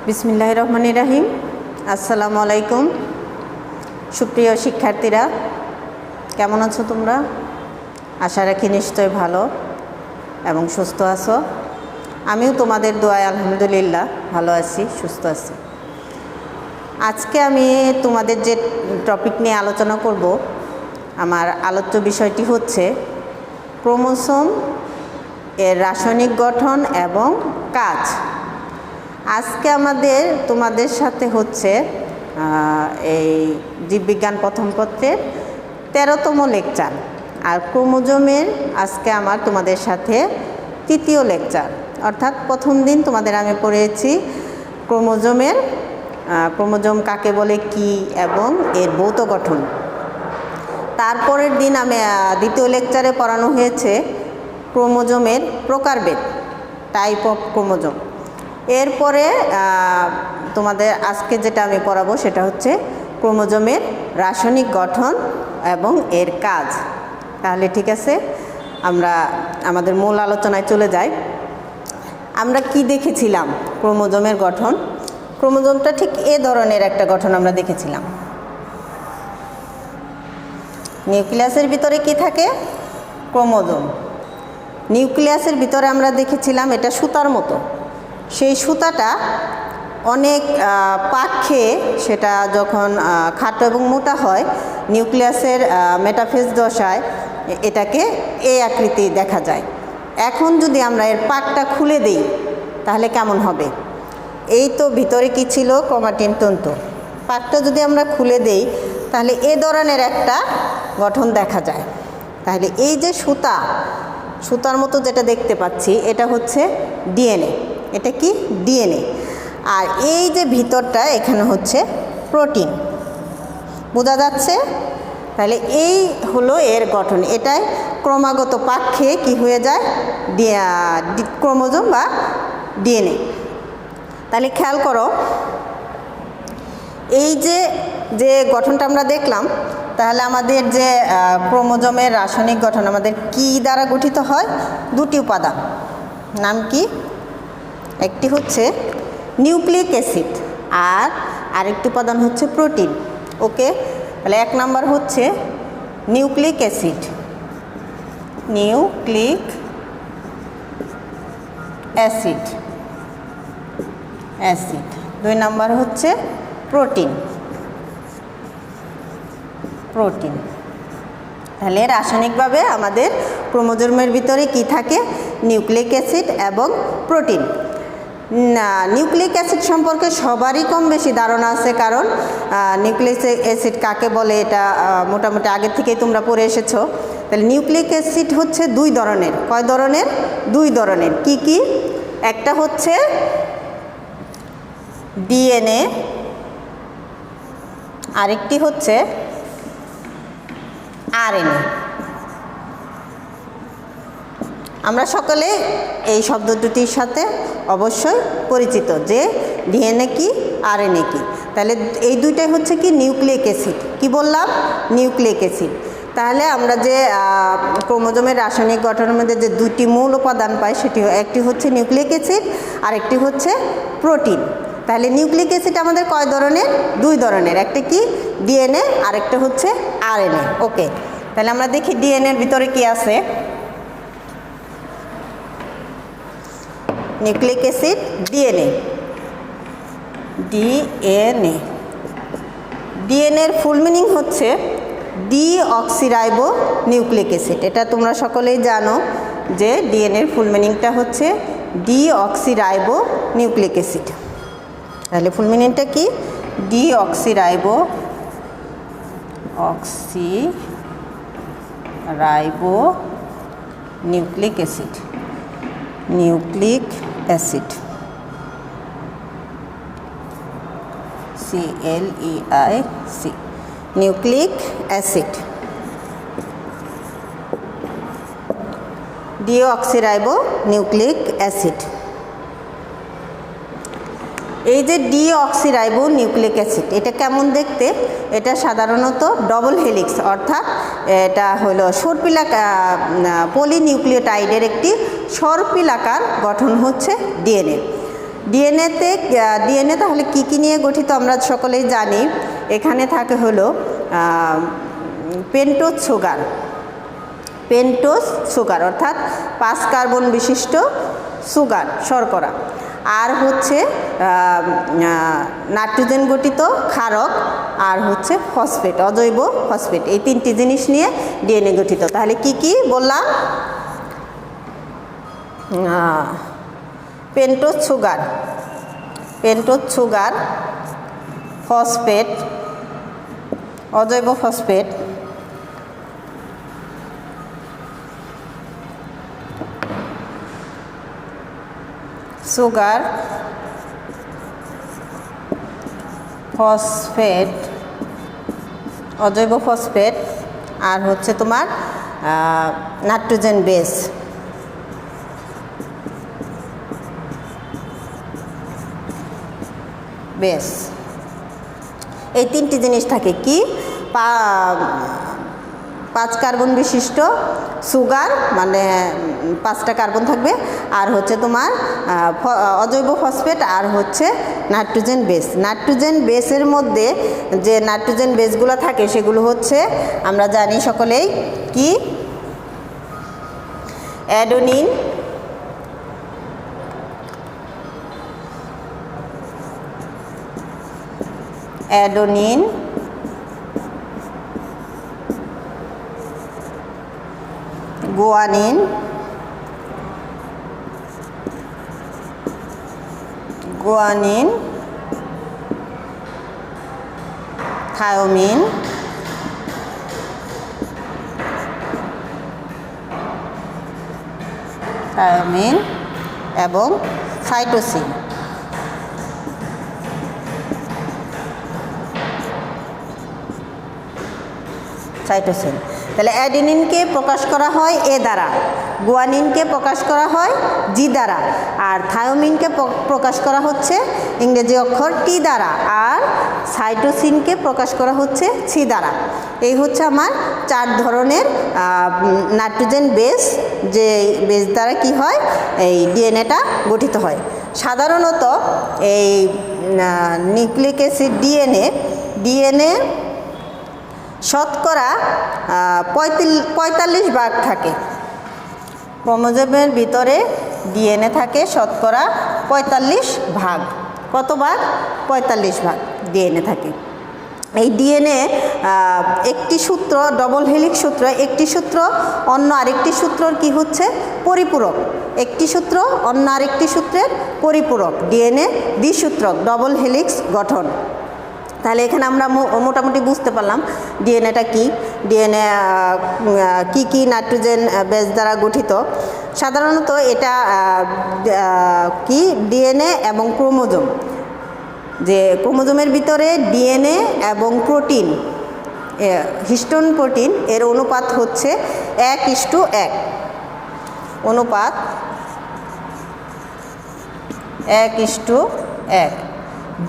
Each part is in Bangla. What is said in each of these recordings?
বিসমিল্লাহির রহমানির রহিম। আসসালামু আলাইকুম। সুপ্রিয় শিক্ষার্থীরা, কেমন আছো তোমরা? আশা রাখি নিশ্চয় ভালো এবং সুস্থ আছো। আমিও তোমাদের দোয়ায় আলহামদুলিল্লাহ ভালো আছি, সুস্থ আছি। আজকে আমি তোমাদের যে টপিক নিয়ে আলোচনা করব, আমার আলোচ্য বিষয়টি হচ্ছে ক্রোমোসোম এর রাসায়নিক গঠন এবং কাজ। আজকে তোমাদের সাথে হচ্ছে এই জীববিজ্ঞান প্রথম পত্রের 13তম লেকচার, আর ক্রোমোজোমের আজকে আমার তোমাদের সাথে 3য় লেকচার। অর্থাৎ প্রথম দিন তোমাদের আমি পড়িয়েছি ক্রোমোজোম কাকে বলে, কি এবং এর ভৌত গঠন। তারপরের দিন আমি দ্বিতীয় লেকচারে পড়ানো হয়েছে ক্রোমোজোমের প্রকারভেদ, টাইপ অফ ক্রোমোজোম। এরপরে তোমাদের আজকে যেটা আমি পড়াবো সেটা হচ্ছে ক্রোমোজোমের রাসায়নিক গঠন এবং এর কাজ। তাহলে ঠিক আছে, আমরা আমাদের মূল আলোচনায় চলে যাই। আমরা কি দেখেছিলাম ক্রোমোজোমের গঠন? ক্রোমোজোমটা ঠিক এ ধরনের একটা গঠন আমরা দেখেছিলাম। নিউক্লিয়াসের ভিতরে কি থাকে? ক্রোমোজোম। নিউক্লিয়াসের ভিতরে আমরা দেখেছিলাম এটা সুতার মতো। সেই সুতাটা অনেক পাক খেয়ে সেটা যখন খাটো এবং মোটা হয়, নিউক্লিয়াসের মেটাফেজ দশায় এটাকে এই আকৃতি দেখা যায়। এখন যদি আমরা এর পাকটা খুলে দিই তাহলে কেমন হবে? এই তো ভিতরে কি ছিল? ক্রোমাটিন তন্তু। পাকটা যদি আমরা খুলে দেই তাহলে এ ধরনের একটা গঠন দেখা যায়। তাহলে এই যে সুতার মতো যেটা দেখতে পাচ্ছি, এটা হচ্ছে ডিএনএ। এটা কি? ডিএনএ। আর এই যে ভিতরটা, এখানে হচ্ছে প্রোটিন। বোঝা যাচ্ছে? তাহলে এই হলো এর গঠন। এটাই ক্রমাগত পাক খেয়ে কী হয়ে যায়? ক্রোমোজোম বা ডিএনএ। তাহলে খেয়াল করো, এই যে গঠনটা আমরা দেখলাম, তাহলে আমাদের যে ক্রোমোজোমের রাসায়নিক গঠন আমাদের কি দ্বারা গঠিত হয়? দুটি উপাদান। নাম কি? একটি হচ্ছে নিউক্লিক অ্যাসিড আর আরেকটি উপাদান হচ্ছে প্রোটিন। ওকে, তাহলে 1 নাম্বার হচ্ছে নিউক্লিক অ্যাসিড। 2 নাম্বার হচ্ছে প্রোটিন। তাহলে রাসায়নিকভাবে আমাদের ক্রোমোজোমের ভিতরে কি থাকে? নিউক্লিক অ্যাসিড এবং প্রোটিন। নিউক্লিক অ্যাসিড সম্পর্কে সবারই কম বেশি ধারণা আছে, কারণ নিউক্লিক অ্যাসিড কাকে বলে এটা মোটামুটি আগের থেকেই তোমরা পড়ে এসেছো। তাহলে নিউক্লিক অ্যাসিড হচ্ছে 2 ধরনের। কয় ধরনের? 2 ধরনের। কি কি? একটা হচ্ছে ডিএনএ, আরেকটি হচ্ছে আরএনএ। আমরা সকলে এই শব্দ দুটির সাথে অবশ্যই পরিচিত যে ডিএনএ কি, আরএনএ কি। তাহলে এই দুইটাই হচ্ছে কি? Nucleic acid. কি বললাম? Nucleic acid. তাহলে আমরা যে ক্রোমোজোমের রাসায়নিক গঠনের মধ্যে যে 2টি মূল উপাদান পাই, সেটি একটি হচ্ছে নিউক্লিক অ্যাসিড আর একটি হচ্ছে প্রোটিন। তাহলে নিউক্লিক অ্যাসিড আমাদের কয় ধরনের? 2 ধরনের। একটা কি? ডিএনএ, আরেকটা হচ্ছে আরএনএ। ওকে, তাহলে আমরা দেখি ডিএনএর ভিতরে কি আছে। নিউক্লিক অ্যাসিড, ডিএনএর ফুল মিনিং হচ্ছে ডিঅক্সিরাইবো নিউক্লিক অ্যাসিড। এটা তোমরা সকলেই জানো যে ডিএনএর ফুল মিনিংটা হচ্ছে ডিঅক্সিরাইবো নিউক্লিক অ্যাসিড। তাহলে ফুল মিনিংটা কি? Deoxyribo nucleic acid. CLEIC, nucleic acid, deoxyribo nucleic acid. এই যে ডিঅক্সিরাইবো নিউক্লিক অ্যাসিড, এটা কেমন দেখতে? এটা সাধারণত ডবল হেলিক্স, অর্থাৎ এটা হলো পলিনিউক্লিওটাইডের একটি সর্পিলাকার গঠন হচ্ছে ডিএনএ। ডিএনএ তাহলে কি কি নিয়ে গঠিত আমরা সকলেই জানি। এখানে থাকে হলো পেন্টোজ সুগার অর্থাৎ 5 কার্বন বিশিষ্ট সুগার শর্করা, আর হচ্ছে নাইট্রোজেন গঠিত ক্ষারক, আর হচ্ছে ফসফেট, অজৈব ফসফেট। এই 3টি জিনিস নিয়ে ডিএনএ গঠিত। তাহলে কি কি বললাম? পেন্টোজ সুগার, ফসফেট, অজৈব ফসফেট, সুগার, ফসফেট, অজৈব ফসফেট, আর হচ্ছে তোমার নাইট্রোজেন বেস। এই 3টি জিনিস থাকে কি? 5 কার্বন বিশিষ্ট সুগার, মানে 5টা কার্বন থাকবে, আর হচ্ছে তোমার অজৈব ফসফেট, আর হচ্ছে নাইট্রোজেন বেস। নাইট্রোজেন বেসের মধ্যে যে নাইট্রোজেন বেসগুলো থাকে সেগুলো হচ্ছে আমরা জানি সকলেই কি? অ্যাডেনিন, গুয়ানিন, থায়োমিন, এবং সাইটোসিন। তাহলে অ্যাডেনিনকে প্রকাশ করা হয় এ দ্বারা, গুয়ানিনকে প্রকাশ করা হয় জি দ্বারা, আর থায়োমিনকে প্রকাশ করা হচ্ছে ইংরেজি অক্ষর টি দ্বারা, আর সাইটোসিনকে প্রকাশ করা হচ্ছে সি দ্বারা। এই হচ্ছে আমার 4 ধরনের নাইট্রোজেন বেস, যে বেস দ্বারা কি হয়? এই ডিএনএটা গঠিত হয়। সাধারণত এই নিউক্লিক অ্যাসিড ডিএনএ শতকরা 45 ভাগ থাকে। ক্রোমোজোমের ভিতরে ডিএনএ থাকে শতকরা 45 ভাগ। কত ভাগ? 45 ভাগ ডিএনএ থাকে। এই ডিএনএ একটি সূত্র, ডবল হেলিক্স সূত্র, একটি সূত্র অন্য আরেকটি সূত্রর কি হচ্ছে? পরিপূরক। একটি সূত্র অন্য আরেকটি সূত্রের পরিপূরক, ডিএনএ দ্বিসূত্রক, ডবল হেলিক্স গঠন। তাহলে এখানে আমরা মোটামুটি বুঝতে পারলাম ডিএনএটা কি, ডিএনএ কি নাইট্রোজেন বেস দ্বারা গঠিত। সাধারণত এটা কি? ডিএনএ এবং ক্রোমোজোম, যে ক্রোমোজোমের ভিতরে ডিএনএ এবং প্রোটিন, হিস্টোন প্রোটিন এর অনুপাত হচ্ছে 1:1, অনুপাত 1:1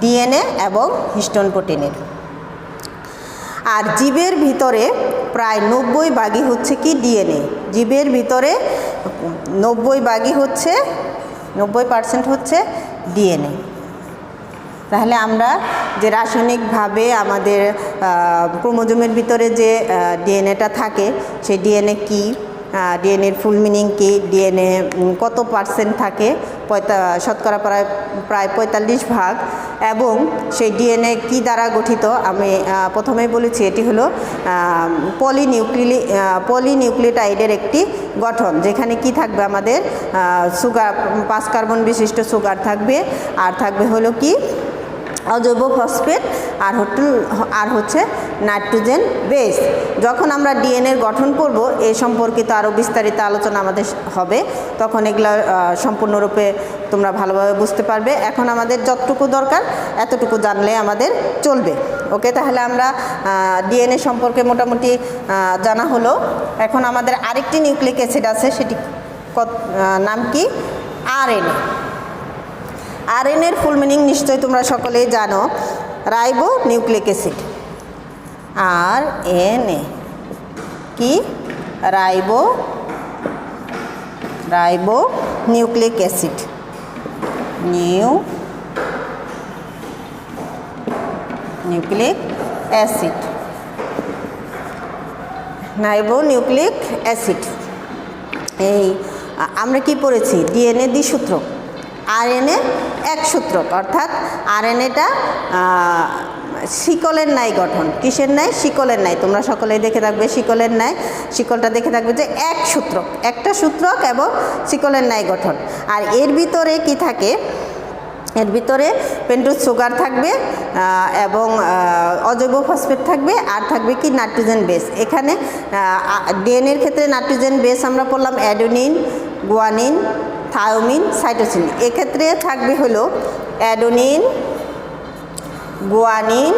ডিএনএ এবং হিস্টোন প্রোটিনের। আর জীবের ভিতরে প্রায় 90 ভাগই হচ্ছে কি? ডিএনএ। জীবের ভিতরে 90 ভাগই হচ্ছে, 90% হচ্ছে ডিএনএ। তাহলে আমরা যে রাসায়নিকভাবে আমাদের ক্রোমোজোমের ভিতরে যে ডিএনএটা থাকে, সেই ডিএনএ কি, ডিএনএর ফুল মিনিং কি, ডিএনএ কত পার্সেন্ট থাকে, শতকরা প্রায় 45 ভাগ, এবং সেই ডিএনএ কি দ্বারা গঠিত আমি প্রথমেই বলেছি, এটি হলো পলিনিউক্লিওটাইডের একটি গঠন, যেখানে কি থাকবে? আমাদের সুগার, 5 কার্বন বিশিষ্ট সুগার থাকবে, আর থাকবে হলো কি? অজৈব ফসফেট, আর হচ্ছে নাইট্রোজেন বেস। যখন আমরা ডিএনএর গঠন করব এই সম্পর্কিত আরও বিস্তারিত আলোচনা আমাদের হবে, তখন এগুলো সম্পূর্ণরূপে তোমরা ভালোভাবে বুঝতে পারবে। এখন আমাদের যতটুকু দরকার এতটুকু জানলে আমাদের চলবে। ওকে, তাহলে আমরা ডিএনএ সম্পর্কে মোটামুটি জানা হলো। এখন আমাদের আরেকটি নিউক্লিক অ্যাসিড আছে, সেটি নাম কি? আরএনএ। আরএনএর ফুল মিনিং নিশ্চয়ই তোমরা সকলেই জানো, রাইবো নিউক্লিক অ্যাসিড। আরএনএ কি? Ribo nucleic acid, nucleic acid, ribonucleic acid. এই আমরা কি পড়েছি? ডিএনএ দ্বিসূত্রক, আরএনএ একসূত্রক, অর্থাৎ আরএনএটা শিকলের ন্যায় গঠন। কিসের ন্যায়? শিকলের ন্যায়। তোমরা সকলেই দেখে থাকবে শিকলের ন্যায়, শিকলটা দেখে থাকবে যে এক সূত্রক, একটা সূত্রক এবং শিকলের ন্যায় গঠন। আর এর ভিতরে কি থাকে? এর ভিতরে পেন্টোজ সুগার থাকবে এবং অজৈব ফসফেট থাকবে, আর থাকবে কি? Nitrogen base. এখানে ডিএনএর ক্ষেত্রে নাইট্রোজেন বেস আমরা পড়লাম অ্যাডেনিন, গুয়ানিন, থায়োমিন, সাইটোসিন। এক্ষেত্রে থাকবে হলো অ্যাডেনিন, গুয়ানিন,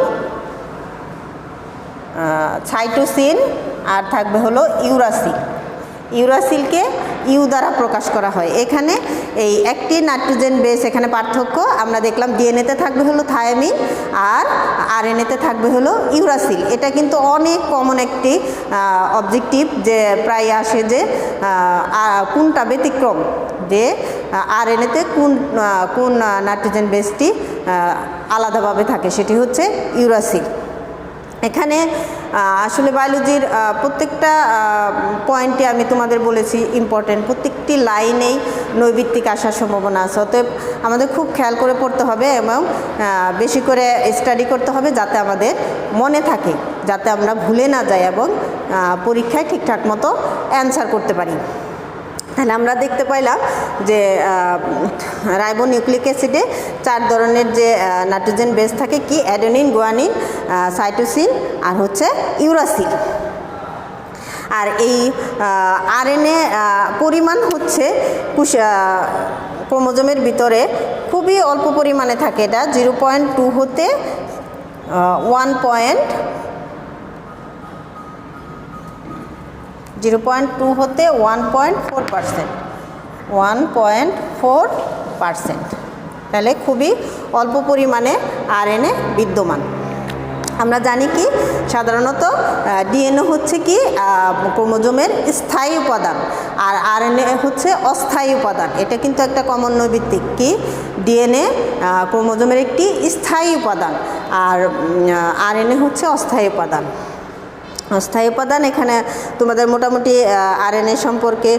সাইটোসিন, আর থাকবে হলো ইউরাসিল। ইউরাসিলকে ইউ দ্বারা প্রকাশ করা হয়। এখানে এই একটি নাইট্রোজেন বেস, এখানে পার্থক্য আমরা দেখলাম। ডিএনএতে থাকবে হলো থায়ামিন আর আরএনএতে থাকবে হলো ইউরাসিল। এটা কিন্তু অনেক কমন একটি অবজেক্টিভ, যে প্রায় আসে যে কোনটা ব্যতিক্রম, যে আরএনএতে কোন নাইট্রোজেন বেসটি আলাদাভাবে থাকে, সেটি হচ্ছে ইউরাসিল। এখানে আসলে বায়োলজির প্রত্যেকটা পয়েন্টে আমি তোমাদের বলেছি ইম্পর্টেন্ট, প্রত্যেকটি লাইনেই নৈবিত্তিক আসার সম্ভাবনা আছে। অতএব আমাদের খুব খেয়াল করে পড়তে হবে এবং বেশি করে স্টাডি করতে হবে, যাতে আমাদের মনে থাকে, যাতে আমরা ভুলে না যাই এবং পরীক্ষায় ঠিকঠাক মতো অ্যান্সার করতে পারি। তাহলে আমরা দেখতে পাইলাম যে রাইবোনিউক্লিক অ্যাসিডে 4 ধরনের যে নাইট্রোজেন বেস থাকে, কি? অ্যাডেনিন, গুয়ানিন, সাইটোসিন আর হচ্ছে ইউরাসিল। আর এই আরএনএ পরিমাণ হচ্ছে ক্রোমোজোমের ভিতরে খুবই অল্প পরিমাণে থাকে। এটা 0.2 হতে 1.4%, 1.4%। তাহলে খুবই অল্প পরিমাণে আরএনএ বিদ্যমান। আমরা জানি কি সাধারণত ডিএনএ হচ্ছে কি ক্রোমোজোমের স্থায়ী উপাদান, আর আরএনএ হচ্ছে অস্থায়ী উপাদান। এটা কিন্তু একটা কমন নৈবিত্তিক, কি? ডিএনএ ক্রোমোজোমের একটি স্থায়ী উপাদান, আর আরএনএ হচ্ছে অস্থায়ী উপাদান। অস্থায়ী উপাদান। এখানে তোমাদের মোটামুটি আরএনএ সম্পর্কে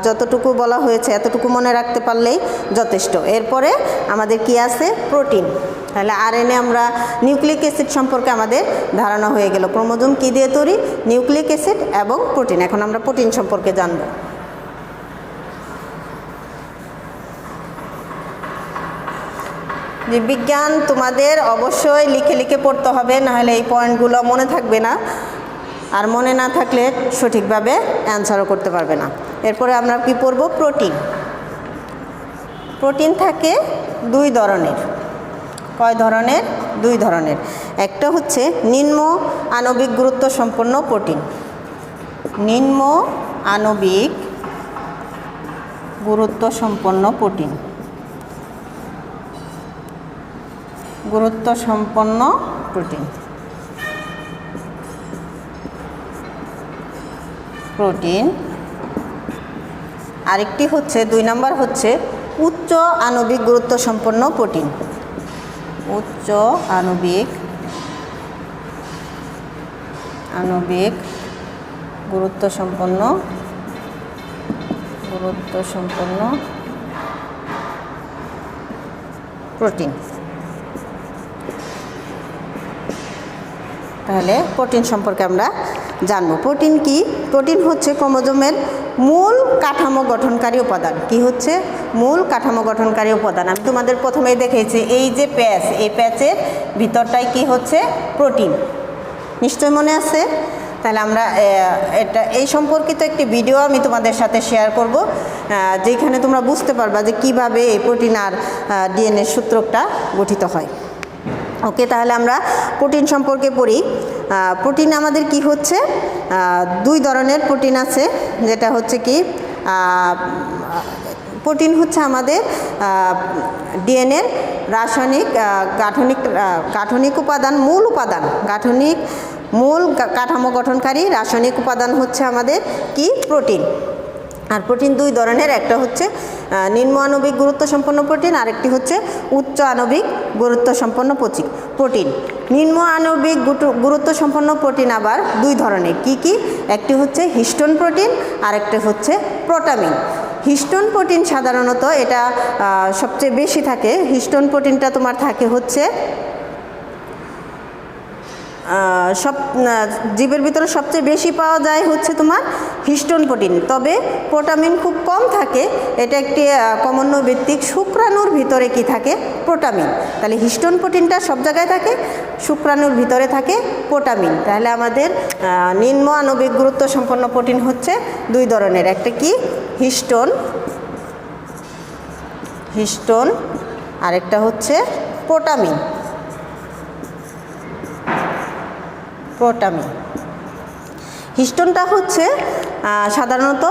যতটুকু বলা হয়েছে এতটুকু মনে রাখতে পারলেই যথেষ্ট। এরপরে আমাদের কি আছে? প্রোটিন। তাহলে আরএনএ আমরা নিউক্লিক অ্যাসিড সম্পর্কে আমাদের ধারণা হয়ে গেল। ক্রোমোজোম কী দিয়ে তৈরি? নিউক্লিক অ্যাসিড এবং প্রোটিন। এখন আমরা প্রোটিন সম্পর্কে জানব। জীববিজ্ঞান তোমাদের অবশ্যই লিখে লিখে পড়তে হবে, নাহলে এই পয়েন্টগুলো মনে থাকবে না, আর মনে না থাকলে সঠিকভাবে অ্যান্সারও করতে পারবে না। এরপরে আমরা কি পড়ব? প্রোটিন। প্রোটিন থাকে 2 ধরনের। কয় ধরনের? 2 ধরনের। একটা হচ্ছে নিম্ন আণবিক গুরুত্ব সম্পন্ন প্রোটিন, নিম্ন আণবিক গুরুত্ব সম্পন্ন প্রোটিন, গুরুত্ব সম্পন্ন প্রোটিন, প্রোটিন। আরেকটি হচ্ছে 2 নম্বর হচ্ছে উচ্চ আণবিক গুরুত্ব সম্পন্ন প্রোটিন, উচ্চ আণবিক গুরুত্ব সম্পন্ন প্রোটিন। তাহলে প্রোটিন সম্পর্কে আমরা জানব। প্রোটিন কি? প্রোটিন হচ্ছে ক্রোমোজোমের মূল কাঠামো গঠনকারী উপাদান। কি হচ্ছে? মূল কাঠামো গঠনকারী উপাদান। আমি তোমাদের প্রথমেই দেখেছি, এই যে প্যাচ, এই প্যাচের ভিতরটাই কি হচ্ছে? প্রোটিন। নিশ্চয় মনে আছে? তাহলে আমরা এই সম্পর্কিত একটি ভিডিও আমি তোমাদের সাথে শেয়ার করব, যেখানে তোমরা বুঝতে পারবা যে কিভাবে এই প্রোটিন আর ডিএনএ সূত্রকটা গঠিত হয়। ওকে, তাহলে আমরা প্রোটিন সম্পর্কে পড়ি। প্রোটিন আমাদের কি হচ্ছে? 2 ধরনের প্রোটিন আছে, যেটা হচ্ছে কি প্রোটিন হচ্ছে আমাদের ডিএনএর রাসায়নিক গাঠনিক উপাদান, মূল উপাদান, মূল কাঠামো গঠনকারী রাসায়নিক উপাদান হচ্ছে আমাদের কি? প্রোটিন। আর প্রোটিন দুই ধরনের, একটা হচ্ছে নিম্ন আণবিক গুরুত্ব সম্পন্ন প্রোটিন, আরেকটি হচ্ছে উচ্চ আণবিক গুরুত্ব সম্পন্ন প্রোটিন। নিম্ন আণবিক গুরুত্ব সম্পন্ন প্রোটিন আবার দুই ধরনের, কি কি? একটি হচ্ছে হিস্টোন প্রোটিন, আরেকটি হচ্ছে প্রোটামিন। হিস্টোন প্রোটিন সাধারণত এটা সবচেয়ে বেশি থাকে। হিস্টোন প্রোটিনটা তোমার থাকে হচ্ছে সব জীবের ভিতরে সবচেয়ে বেশি পাওয়া যায় হচ্ছে তোমার হিস্টোন প্রোটিন, তবে প্রোটামিন খুব কম থাকে। এটা একটি কমন্য ভিত্তিক শুক্রাণুর ভিতরে কি থাকে? প্রোটামিন। তাহলে হিস্টোন প্রোটিনটা সব জায়গায় থাকে, শুক্রাণুর ভিতরে থাকে প্রোটামিন। তাহলে আমাদের নিম্ন আণবিক গুরুত্ব সম্পন্ন প্রোটিন হচ্ছে দুই ধরনের, একটা কি? হিস্টোন, আরেকটা হচ্ছে প্রোটামিন। হিস্টোনটা হচ্ছে সাধারণত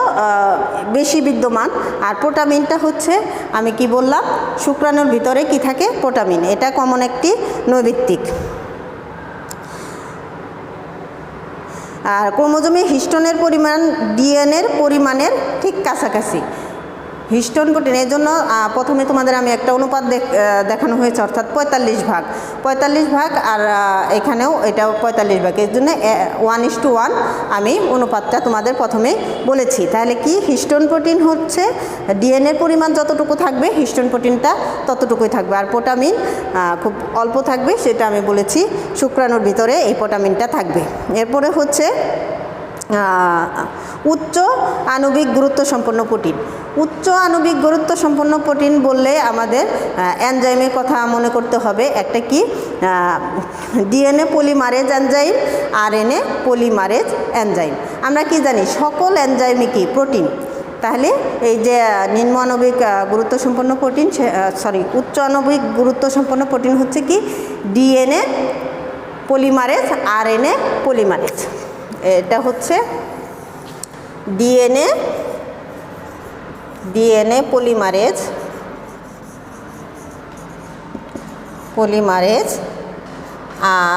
বেশি বিদ্যমান, আর প্রোটামিনটা হচ্ছে আমি কি বললাম, শুক্রাণুর ভিতরে কি থাকে? প্রোটামিন। এটা কমন একটি নৈর্ভিত্তিক। আর ক্রোমোজোমে হিস্টোনের পরিমাণ ডিএনএর পরিমাণের ঠিক কাছাকাছি। হিস্টোন প্রোটিন, এই জন্য প্রথমে তোমাদের আমি একটা অনুপাত দেখানো হয়েছে, অর্থাৎ 45 ভাগ, আর এখানেও এটাও 45 ভাগ। এর জন্য 1:1 আমি অনুপাতটা তোমাদের প্রথমে বলেছি। তাহলে কি? হিস্টোন প্রোটিন হচ্ছে ডিএনএর পরিমাণ যতটুকু থাকবে হিস্টোন প্রোটিনটা ততটুকুই থাকবে, আর প্রোটামিন খুব অল্প থাকবে, সেটা আমি বলেছি। শুক্রাণুর ভিতরে এই প্রোটামিনটা থাকবে। এরপরে হচ্ছে উচ্চ আণবিক গুরুত্ব সম্পন্ন প্রোটিন। উচ্চ আণবিক গুরুত্ব সম্পন্ন প্রোটিন বললে আমাদের এনজাইমের কথা মনে করতে হবে। একটা কি? DNA polymerase enzyme, RNA polymerase enzyme. আমরা কি জানি? সকল এনজাইমই কি? প্রোটিন। তাহলে এই যে নিম্ন আণবিক গুরুত্ব সম্পন্ন প্রোটিন, উচ্চ আণবিক গুরুত্ব সম্পন্ন প্রোটিন হচ্ছে কি? DNA polymerase, RNA polymerase. এটা হচ্ছে ডিএনএ পলিমারেজ,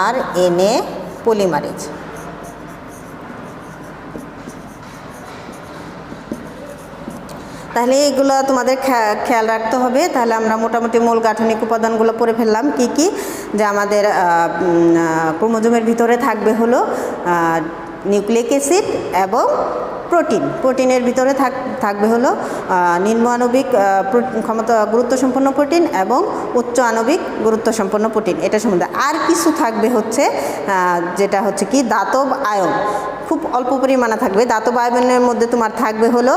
আরএনএ পলিমারেজ। তাহলে এইগুলো তোমাদের খেয়াল রাখতে হবে। তাহলে আমরা মোটামুটি মূল গাঠনিক উপাদানগুলো পড়ে ফেললাম। কি কি? যে আমাদের ক্রোমোজোমের ভিতরে থাকবে হলো নিউক্লিক অ্যাসিড এবং প্রোটিনের ভিতরে থাকবে হলো নিম্ন আণবিক গুরুত্ব সম্পন্ন প্রোটিন এবং উচ্চ আণবিক গুরুত্ব সম্পন্ন প্রোটিন। এটা সম্বন্ধে আর কিছু থাকবে হচ্ছে যেটা হচ্ছে কি? ধাতব আয়ন, খুব অল্প পরিমাণে থাকবে। ধাতব আয়নের মধ্যে তোমার থাকবে হলো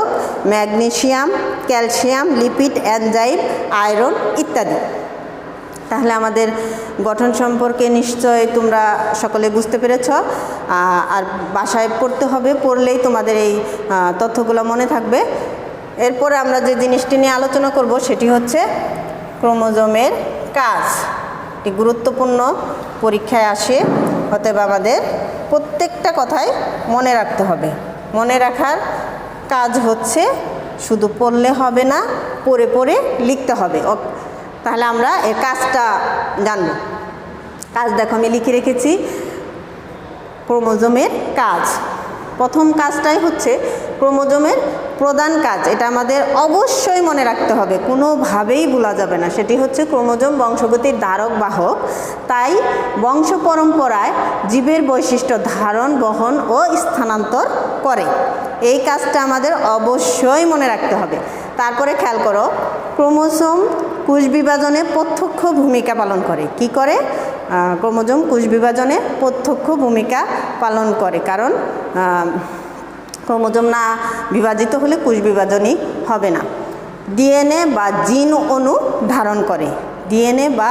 magnesium, calcium, lipid, enzyme, iron ইত্যাদি। তাহলে আমাদের গঠন সম্পর্কে নিশ্চয় তোমরা সকলে বুঝতে পেরেছ, আর বাসায় পড়তে হবে, পড়লেই তোমাদের এই তথ্যগুলো মনে থাকবে। এরপরে আমরা যে জিনিসটি নিয়ে আলোচনা করব সেটি হচ্ছে ক্রোমোজোমের কাজ। এটি গুরুত্বপূর্ণ, পরীক্ষায় আসে, অতএব আমাদের প্রত্যেকটা কথাই মনে রাখতে হবে। মনে রাখার কাজ হচ্ছে শুধু পড়লে হবে না, পড়ে পড়ে লিখতে হবে। তাহলে আমরা এর কাজটা জানব। কাজ দেখো আমি লিখে রেখেছি, ক্রোমোজোমের কাজ। প্রথম কাজটাই হচ্ছে ক্রোমোজোমের প্রধান কাজ। এটা আমাদের অবশ্যই মনে রাখতে হবে, কোনোভাবেই ভোলা যাবে না। সেটি হচ্ছে ক্রোমোজোম বংশগতির ধারক বাহক, তাই বংশ পরম্পরায় জীবের বৈশিষ্ট্য ধারণ, বহন ও স্থানান্তর করে। এই কাজটা আমাদের অবশ্যই মনে রাখতে হবে। তারপরে খেয়াল করো, ক্রোমোজোম কোষ বিভাজনে প্রত্যক্ষ ভূমিকা পালন করে। কি করে? ক্রোমোজোম কোষ বিভাজনে প্রত্যক্ষ ভূমিকা পালন করে, কারণ ক্রোমোজোম না বিভাজিত হলে কোষ বিভাজনই হবে না। ডিএনএ বা জিন অণু ধারণ করে। ডিএনএ বা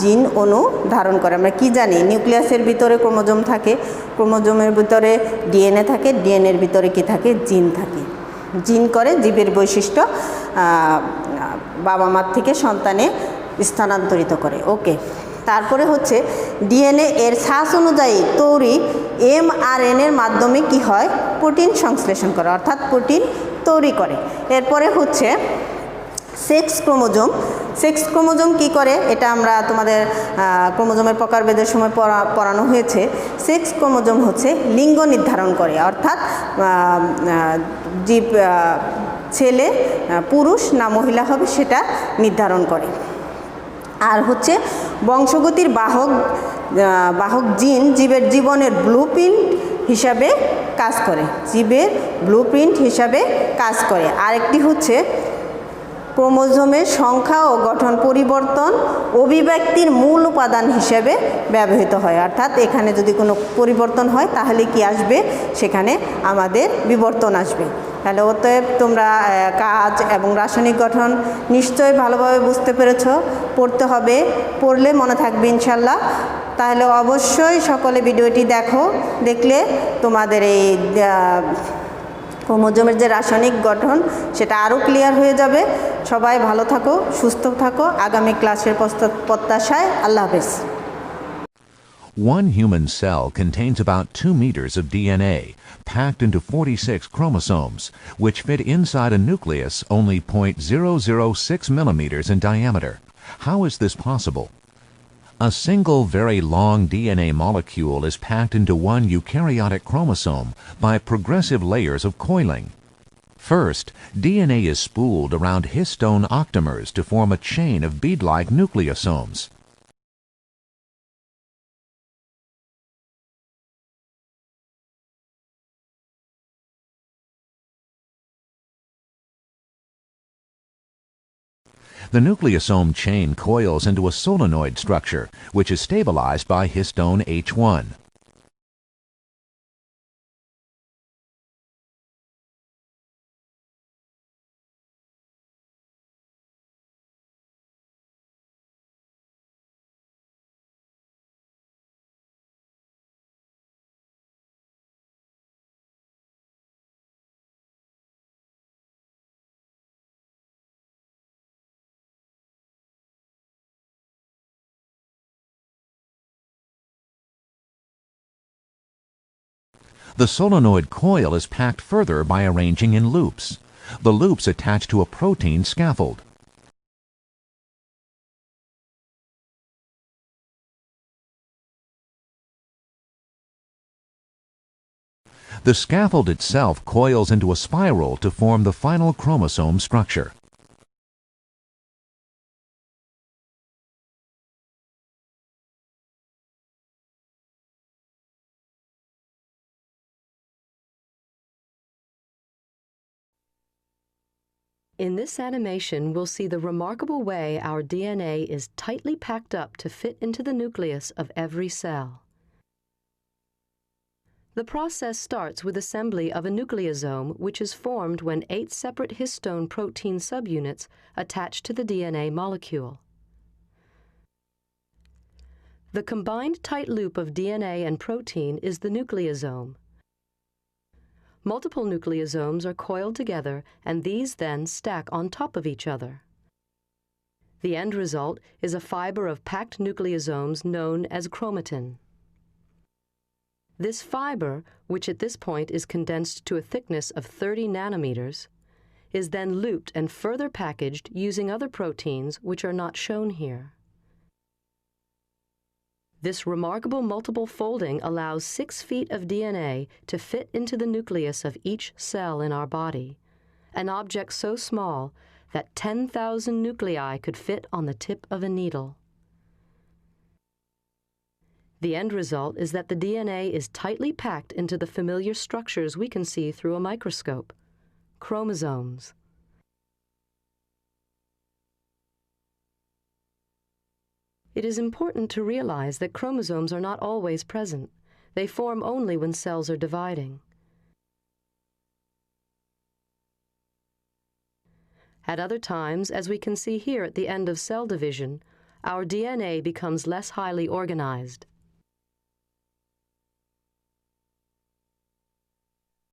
জিন অণু ধারণ করে। আমরা কি জানি? নিউক্লিয়াসের ভিতরে ক্রোমোজোম থাকে, ক্রোমোজোমের ভিতরে ডিএনএ থাকে, ডিএনএর ভিতরে কি থাকে? জিন থাকে। জিন করে জীবের বৈশিষ্ট্য বাবা মার থেকে সন্তানে স্থানান্তরিত করে। ওকে, তারপরে হচ্ছে ডিএনএ এর শ্বাস অনুযায়ী তৈরি এমআরএনএর মাধ্যমে কি হয়? প্রোটিন সংশ্লেষণ করে, অর্থাৎ প্রোটিন তৈরি করে। এরপরে হচ্ছে সেক্স ক্রোমোজোম। সেক্স ক্রোমোজোম কি করে এটা আমরা তোমাদের ক্রোমোজোমের প্রকারভেদের সময় পড়ানো হয়েছে। সেক্স ক্রোমোজোম হচ্ছে লিঙ্গ নির্ধারণ করে, অর্থাৎ যে ছেলে পুরুষ না মহিলা হবে সেটা নির্ধারণ করে। আর হচ্ছে বংশগতির বাহক জিন জীবের জীবনের ব্লুপ্রিন্ট হিসাবে কাজ করে, জীবের ব্লুপ্রিন্ট হিসাবে কাজ করে। আরেকটি হচ্ছে ক্রোমোজোমের সংখ্যা ও গঠন পরিবর্তন অভিব্যক্তির মূল উপাদান হিসেবে ব্যবহৃত হয়, অর্থাৎ এখানে যদি কোনো পরিবর্তন হয় তাহলে কি আসবে, সেখানে আমাদের বিবর্তন আসবে। তাহলে অতএব তোমরা কাজ এবং রাসায়নিক গঠন নিশ্চয়ই ভালোভাবে বুঝতে পেরেছ, পড়তে হবে, পড়লে মনে থাকবে ইনশাল্লাহ। তাহলে অবশ্যই সকলে ভিডিওটি দেখো, দেখলে তোমাদের এই ক্রোমোজোমের যে রাসায়নিক গঠন সেটা আরও ক্লিয়ার হয়ে যাবে। সবাই ভালো থাকো, সুস্থ থাকো, আগামী ক্লাসের প্রত্যাশায় আল্লাহ হাফেজ। One human cell contains about 2 meters of DNA, packed into 46 chromosomes, which fit inside a nucleus only 0.006 millimeters in diameter. How is this possible? A single very long DNA molecule is packed into one eukaryotic chromosome by progressive layers of coiling. First, DNA is spooled around histone octamers to form a chain of bead-like nucleosomes. The nucleosome chain coils into a solenoid structure, which is stabilized by histone H1. The solenoid coil is packed further by arranging in loops. The loops attach to a protein scaffold. The scaffold itself coils into a spiral to form the final chromosome structure. In this animation, we'll see the remarkable way our DNA is tightly packed up to fit into the nucleus of every cell. The process starts with assembly of a nucleosome, which is formed when 8 separate histone protein subunits attach to the DNA molecule. The combined tight loop of DNA and protein is the nucleosome. Multiple nucleosomes are coiled together, and these then stack on top of each other. The end result is a fiber of packed nucleosomes known as chromatin. This fiber, which at this point is condensed to a thickness of 30 nanometers, is then looped and further packaged using other proteins which are not shown here. This remarkable multiple folding allows 6 feet of DNA to fit into the nucleus of each cell in our body, an object so small that 10,000 nuclei could fit on the tip of a needle. The end result is that the DNA is tightly packed into the familiar structures we can see through a microscope, chromosomes. It is important to realize that chromosomes are not always present. They form only when cells are dividing. At other times, as we can see here at the end of cell division, our DNA becomes less highly organized.